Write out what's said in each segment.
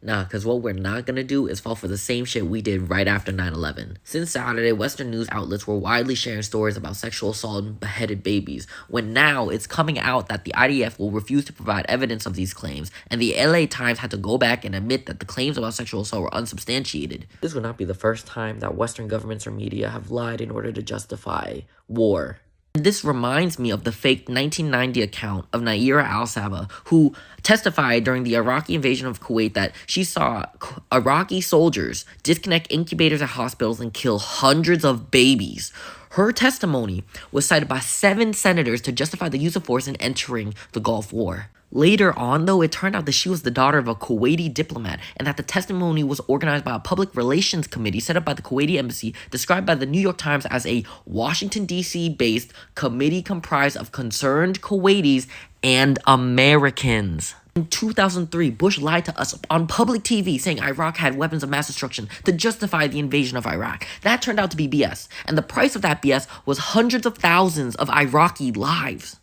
Nah, because what we're not gonna do is fall for the same shit we did right after 9/11. Since Saturday, Western news outlets were widely sharing stories about sexual assault and beheaded babies, when now it's coming out that the IDF will refuse to provide evidence of these claims, and the LA Times had to go back and admit that the claims about sexual assault were unsubstantiated. This would not be the first time that Western governments or media have lied in order to justify war. This reminds me of the fake 1990 account of Naira al-Saba, who testified during the Iraqi invasion of Kuwait that she saw Iraqi soldiers disconnect incubators at hospitals and kill hundreds of babies. Her testimony was cited by 7 senators to justify the use of force in entering the Gulf War. Later on, though, it turned out that she was the daughter of a Kuwaiti diplomat and that the testimony was organized by a public relations committee set up by the Kuwaiti embassy, described by the New York Times as a Washington, D.C.-based committee comprised of concerned Kuwaitis and Americans. In 2003, Bush lied to us on public TV saying Iraq had weapons of mass destruction to justify the invasion of Iraq. That turned out to be BS, and the price of that BS was hundreds of thousands of Iraqi lives.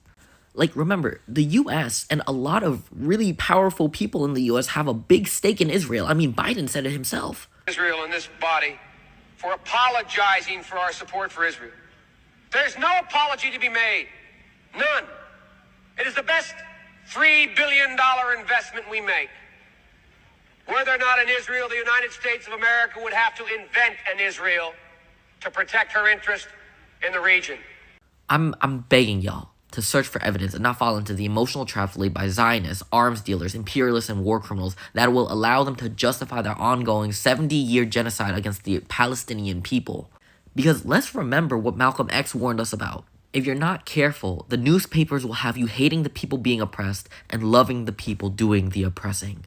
Like, remember, the U.S. and a lot of really powerful people in the U.S. have a big stake in Israel. I mean, Biden said it himself. Israel in this body for apologizing for our support for Israel. There's no apology to be made. None. It is the best $3 billion investment we make. Were there not an Israel, the United States of America would have to invent an Israel to protect her interest in the region. I'm begging y'all to search for evidence and not fall into the emotional traps laid by Zionists, arms dealers, imperialists, and war criminals that will allow them to justify their ongoing 70-year genocide against the Palestinian people. Because let's remember what Malcolm X warned us about. If you're not careful, the newspapers will have you hating the people being oppressed and loving the people doing the oppressing.